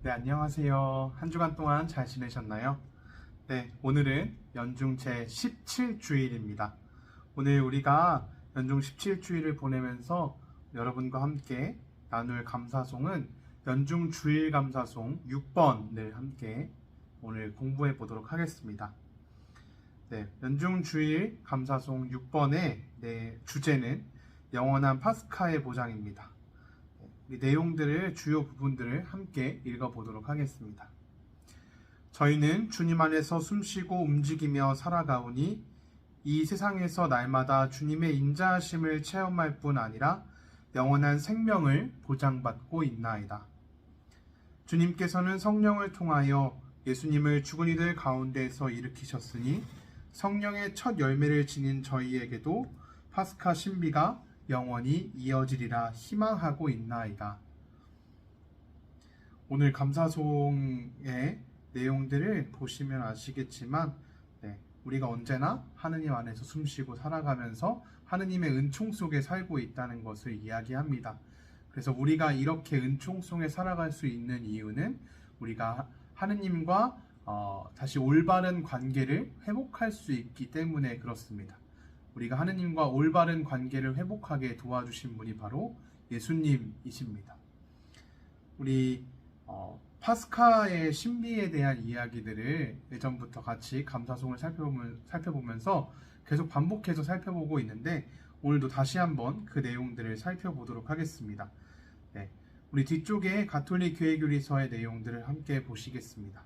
네, 안녕하세요. 한 주간 동안 잘 지내셨나요? 네, 오늘은 연중 제 17주일입니다. 오늘 우리가 연중 17주일을 보내면서 여러분과 함께 나눌 감사송은 연중 주일 감사송 6번을 함께 오늘 공부해 보도록 하겠습니다. 네, 연중 주일 감사송 6번의 주제는 영원한 파스카의 보장입니다. 이 내용들을 주요 부분들을 함께 읽어보도록 하겠습니다. 저희는 주님 안에서 숨쉬고 움직이며 살아가오니 이 세상에서 날마다 주님의 인자하심을 체험할 뿐 아니라 영원한 생명을 보장받고 있나이다. 주님께서는 성령을 통하여 예수님을 죽은 이들 가운데서 일으키셨으니 성령의 첫 열매를 지닌 저희에게도 파스카 신비가 영원히 이어지리라 희망하고 있나이다. 오늘 감사송의 내용들을 보시면 아시겠지만 우리가 언제나 하느님 안에서 숨쉬고 살아가면서 하느님의 은총 속에 살고 있다는 것을 이야기합니다. 그래서 우리가 이렇게 은총 속에 살아갈 수 있는 이유는 우리가 하느님과 다시 올바른 관계를 회복할 수 있기 때문에 그렇습니다. 우리가 하느님과 올바른 관계를 회복하게 도와주신 분이 바로 예수님이십니다. 우리 파스카의 신비에 대한 이야기들을 예전부터 같이 감사송을 살펴보면서 계속 반복해서 살펴보고 있는데 오늘도 다시 한번 그 내용들을 살펴보도록 하겠습니다. 네, 우리 뒤쪽에 가톨릭 교회교리서의 내용들을 함께 보시겠습니다.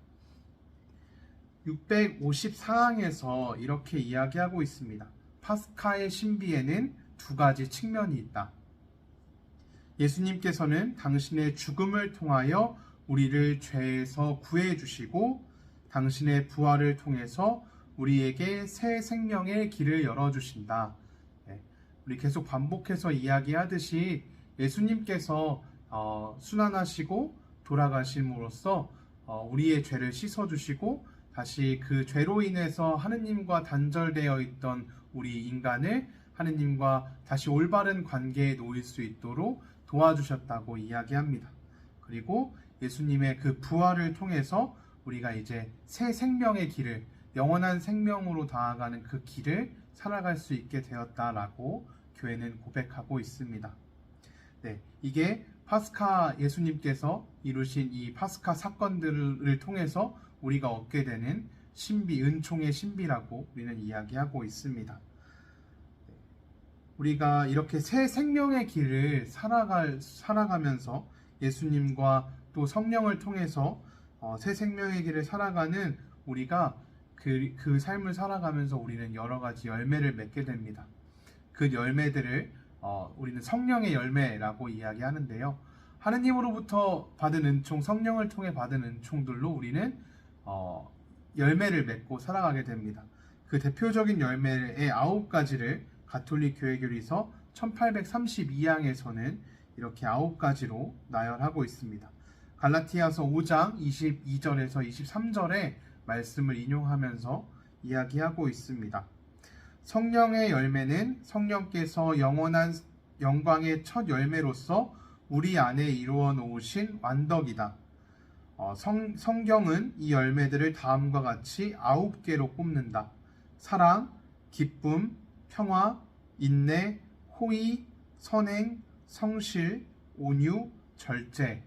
654항에서 이렇게 이야기하고 있습니다. 파스카의 신비에는 두 가지 측면이 있다. 예수님께서는 당신의 죽음을 통하여 우리를 죄에서 구해주시고 당신의 부활을 통해서 우리에게 새 생명의 길을 열어주신다. 우리 계속 반복해서 이야기하듯이 예수님께서 순환하시고 돌아가심으로써 우리의 죄를 씻어주시고 다시 그 죄로 인해서 하느님과 단절되어 있던 우리 인간을 하느님과 다시 올바른 관계에 놓일 수 있도록 도와주셨다고 이야기합니다. 그리고 예수님의 그 부활을 통해서 우리가 이제 새 생명의 길을, 영원한 생명으로 나아가는 그 길을 살아갈 수 있게 되었다라고 교회는 고백하고 있습니다. 네, 이게 파스카 예수님께서 이루신 이 파스카 사건들을 통해서 우리가 얻게 되는 신비, 은총의 신비라고 우리는 이야기하고 있습니다. 우리가 이렇게 새 생명의 길을 살아가면서 예수님과 또 성령을 통해서 새 생명의 길을 살아가는 우리가 그 삶을 살아가면서 우리는 여러 가지 열매를 맺게 됩니다. 그 열매들을 우리는 성령의 열매라고 이야기하는데요. 하느님으로부터 받은 은총, 성령을 통해 받은 은총들로 우리는 열매를 맺고 살아가게 됩니다. 그 대표적인 열매의 9가지를 가톨릭 교회교리서 1832항에서는 이렇게 9가지로 나열하고 있습니다. 갈라티아서 5장 22절에서 23절의 말씀을 인용하면서 이야기하고 있습니다. 성령의 열매는 성령께서 영원한 영광의 첫 열매로서 우리 안에 이루어 놓으신 완덕이다. 성경은 이 열매들을 다음과 같이 9개로 꼽는다. 사랑, 기쁨, 평화, 인내, 호의, 선행, 성실, 온유, 절제.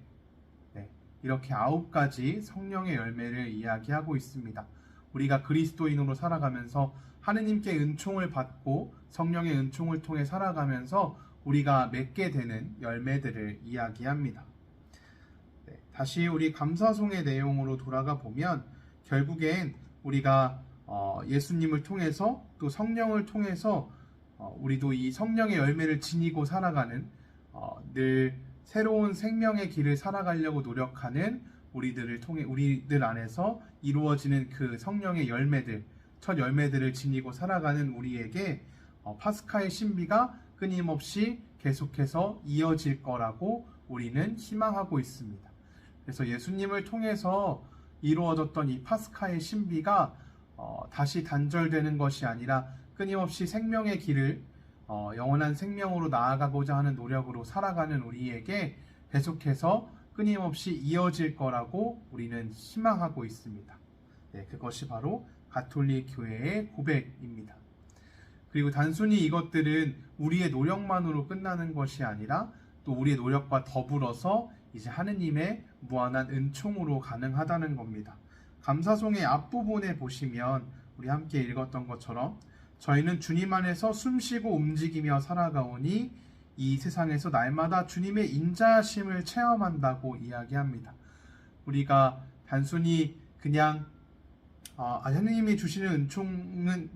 이렇게 9가지 성령의 열매를 이야기하고 있습니다. 우리가 그리스도인으로 살아가면서 하느님께 은총을 받고 성령의 은총을 통해 살아가면서 우리가 맺게 되는 열매들을 이야기합니다. 다시 우리 감사송의 내용으로 돌아가 보면 결국엔 우리가 예수님을 통해서 또 성령을 통해서 우리도 이 성령의 열매를 지니고 살아가는 늘 새로운 생명의 길을 살아가려고 노력하는 우리들 안에서 이루어지는 그 성령의 열매들, 첫 열매들을 지니고 살아가는 우리에게 파스카의 신비가 끊임없이 계속해서 이어질 거라고 우리는 희망하고 있습니다. 그래서 예수님을 통해서 이루어졌던 이 파스카의 신비가 다시 단절되는 것이 아니라 끊임없이 생명의 길을 영원한 생명으로 나아가고자 하는 노력으로 살아가는 우리에게 계속해서 끊임없이 이어질 거라고 우리는 희망하고 있습니다. 네, 그것이 바로 가톨릭 교회의 고백입니다. 그리고 단순히 이것들은 우리의 노력만으로 끝나는 것이 아니라 또 우리의 노력과 더불어서 이제 하느님의 무한한 은총으로 가능하다는 겁니다. 감사송의 앞부분에 보시면 우리 함께 읽었던 것처럼 저희는 주님 안에서 숨쉬고 움직이며 살아가오니 이 세상에서 날마다 주님의 인자하심을 체험한다고 이야기합니다. 우리가 단순히 그냥 하느님이 주시는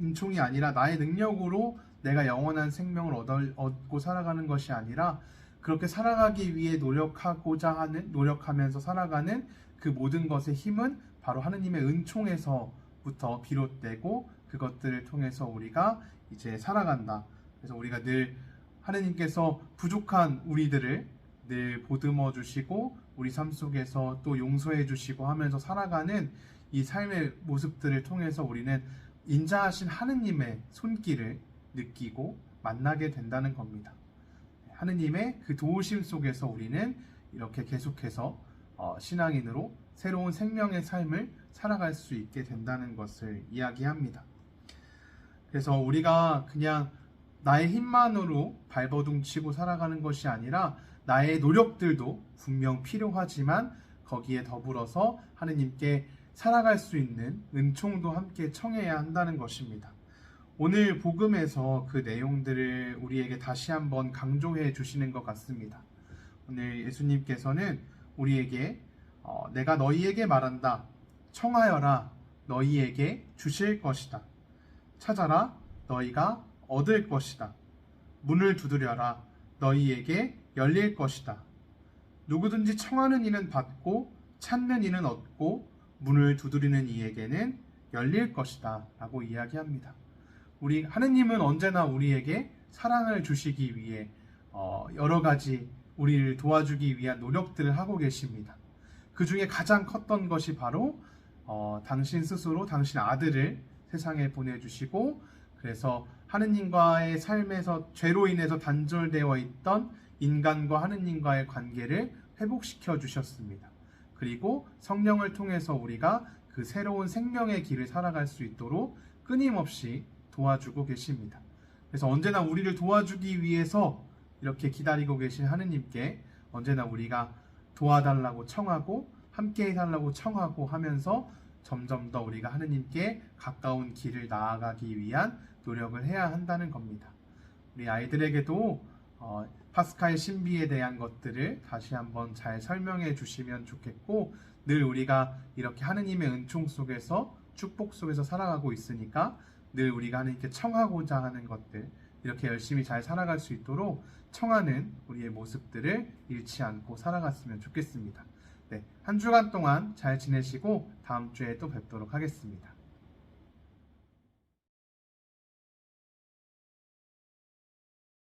은총이 아니라 나의 능력으로 내가 영원한 생명을 얻고 살아가는 것이 아니라 그렇게 살아가기 위해 노력하면서 살아가는 그 모든 것의 힘은 바로 하느님의 은총에서부터 비롯되고 그것들을 통해서 우리가 이제 살아간다. 그래서 우리가 늘 하느님께서 부족한 우리들을 늘 보듬어 주시고 우리 삶 속에서 또 용서해 주시고 하면서 살아가는 이 삶의 모습들을 통해서 우리는 인자하신 하느님의 손길을 느끼고 만나게 된다는 겁니다. 하느님의 그 도우심 속에서 우리는 이렇게 계속해서 신앙인으로 새로운 생명의 삶을 살아갈 수 있게 된다는 것을 이야기합니다. 그래서 우리가 그냥 나의 힘만으로 발버둥 치고 살아가는 것이 아니라 나의 노력들도 분명 필요하지만 거기에 더불어서 하느님께 살아갈 수 있는 은총도 함께 청해야 한다는 것입니다. 오늘 복음에서 그 내용들을 우리에게 다시 한번 강조해 주시는 것 같습니다. 오늘 예수님께서는 우리에게 내가 너희에게 말한다. 청하여라. 너희에게 주실 것이다. 찾아라. 너희가 얻을 것이다. 문을 두드려라. 너희에게 열릴 것이다. 누구든지 청하는 이는 받고 찾는 이는 얻고 문을 두드리는 이에게는 열릴 것이다 라고 이야기합니다. 우리 하느님은 언제나 우리에게 사랑을 주시기 위해 여러 가지 우리를 도와주기 위한 노력들을 하고 계십니다. 그 중에 가장 컸던 것이 바로 당신 스스로 당신 아들을 세상에 보내주시고 그래서 하느님과의 삶에서 죄로 인해서 단절되어 있던 인간과 하느님과의 관계를 회복시켜 주셨습니다. 그리고 성령을 통해서 우리가 그 새로운 생명의 길을 살아갈 수 있도록 끊임없이 도와주고 계십니다. 그래서 언제나 우리를 도와주기 위해서 이렇게 기다리고 계신 하느님께 언제나 우리가 도와달라고 청하고 함께 해달라고 청하고 하면서 점점 더 우리가 하느님께 가까운 길을 나아가기 위한 노력을 해야 한다는 겁니다. 우리 아이들에게도 파스카의 신비에 대한 것들을 다시 한번 잘 설명해 주시면 좋겠고 늘 우리가 이렇게 하느님의 은총 속에서 축복 속에서 살아가고 있으니까 늘 우리가 하느님께 청하고자 하는 것들 이렇게 열심히 잘 살아갈 수 있도록 청하는 우리의 모습들을 잃지 않고 살아갔으면 좋겠습니다. 네, 한 주간 동안 잘 지내시고 다음 주에 또 뵙도록 하겠습니다.